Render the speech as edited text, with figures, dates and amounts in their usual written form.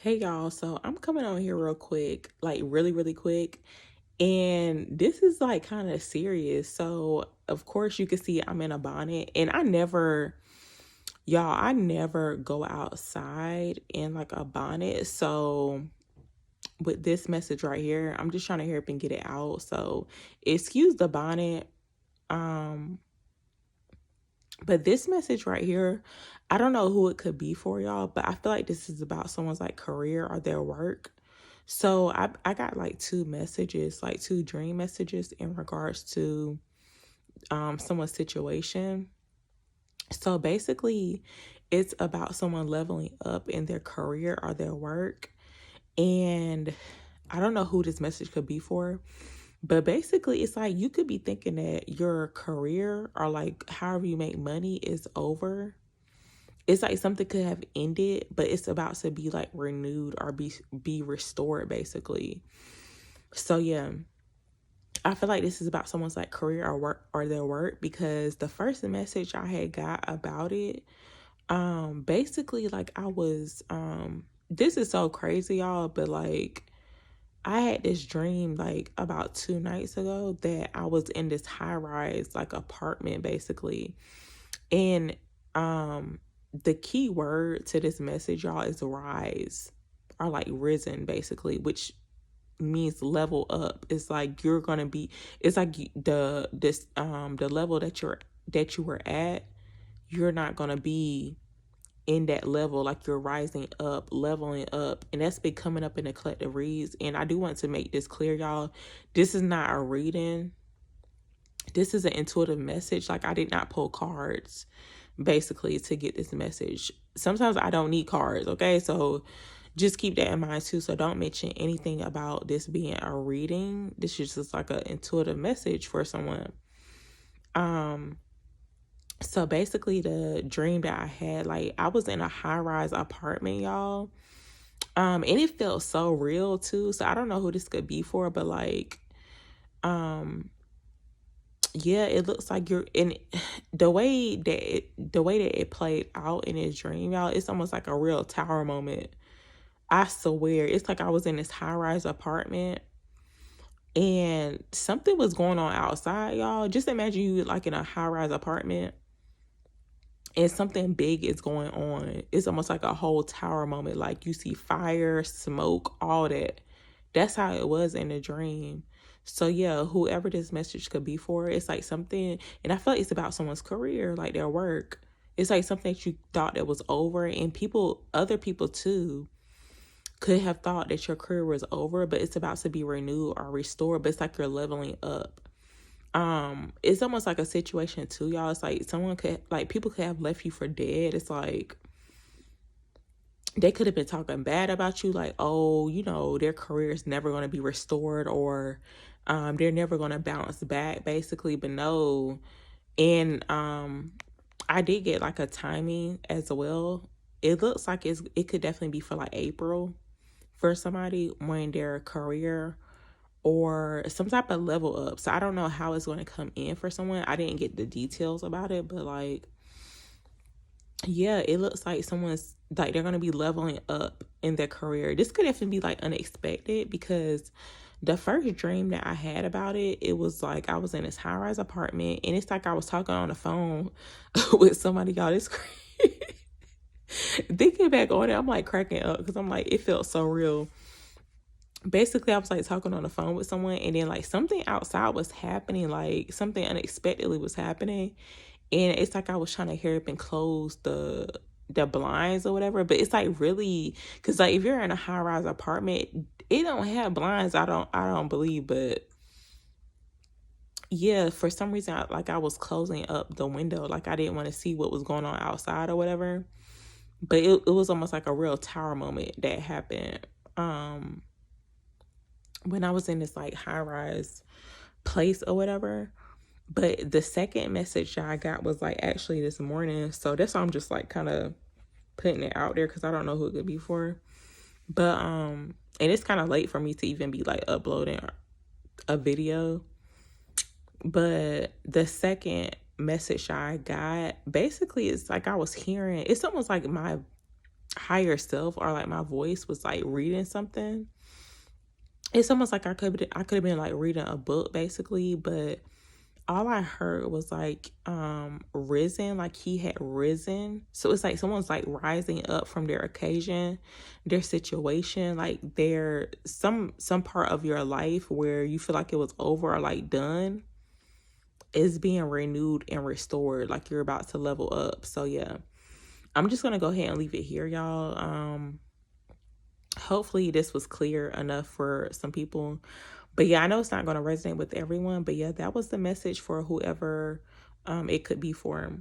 Hey y'all, so I'm coming on here real quick, like really quick. And this is like kind of serious. So, of course, you can see I'm in a bonnet, and I never go outside in like a bonnet. So, with this message right here, I'm just trying to hurry up and get it out. So, excuse the bonnet. Um, but this message right here, I don't know who it could be for y'all, but I feel like this is about someone's like career or their work. So I got like two messages, like two dream messages in regards to someone's situation. So basically it's about someone leveling up in their career or their work. And I don't know who this message could be for, but basically it's like you could be thinking that your career or like however you make money is over. It's like something could have ended, but it's about to be like renewed or be restored basically. So yeah, I feel like this is about someone's like career or work or their work, because the first message I had got about it, basically like I was this is so crazy y'all, but like I had this dream like about 2 nights ago that I was in this high rise like apartment basically. And the key word to this message, y'all, is rise, or like risen basically, which means level up. It's like you're gonna be, it's like the level that you were at, you're not gonna be in that level, like you're rising up, leveling up. And that's been coming up in the collective reads. And I do want to make this clear, y'all. This is not a reading. This is an intuitive message. Like I did not pull cards basically to get this message. Sometimes I don't need cards, okay? So just keep that in mind too. So don't mention anything about this being a reading. This is just like an intuitive message for someone. So basically the dream that I had, like I was in a high-rise apartment, y'all. And it felt so real too. So I don't know who this could be for, but like yeah, it looks like you're in the way that it played out in his dream, y'all. It's almost like a real tower moment. I swear, it's like I was in this high rise apartment and something was going on outside, y'all. Just imagine you like in a high rise apartment and something big is going on. It's almost like a whole tower moment. Like you see fire, smoke, all that. That's how it was in the dream. So yeah, whoever this message could be for, it's like something, and I feel like it's about someone's career, like their work. It's like something that you thought that was over, and other people too, could have thought that your career was over, but it's about to be renewed or restored. But it's like you're leveling up. It's almost like a situation too, y'all. It's like people could have left you for dead. It's like they could have been talking bad about you, like, oh, their career is never going to be restored, or they're never going to bounce back, basically. But no. And I did get like a timing as well. It looks like it could definitely be for like April for somebody when their career or some type of level up. So I don't know how it's going to come in for someone. I didn't get the details about it, but like, yeah, it looks like someone's like they're going to be leveling up in their career. This could definitely be like unexpected, because the first dream that I had about it, it was like I was in this high rise apartment and it's like I was talking on the phone with somebody. Y'all, this crazy. Thinking back on it, I'm like cracking up because I'm like, it felt so real. Basically, I was like talking on the phone with someone, and then like something outside was happening, like something unexpectedly was happening. And it's like I was trying to hurry up and close the blinds or whatever. But it's like really, because like if you're in a high rise apartment, it don't have blinds. I don't believe, but yeah, for some reason I was closing up the window, like I didn't want to see what was going on outside or whatever. But it was almost like a real tower moment that happened when I was in this like high rise place or whatever. But the second message that I got was like actually this morning. So that's why I'm just like kind of putting it out there, because I don't know who it could be for. But and it's kind of late for me to even be like uploading a video. But the second message I got, basically it's like I was hearing, it's almost like higher self or like my voice was like reading something. It's almost like I could have been like reading a book basically, but all I heard was like risen, like he had risen. So it's like someone's like rising up from their occasion, their situation, like their some part of your life where you feel like it was over or like done is being renewed and restored, like you're about to level up. So yeah, I'm just gonna go ahead and leave it here, y'all. Hopefully this was clear enough for some people. But yeah, I know it's not going to resonate with everyone, but yeah, that was the message for whoever it could be for.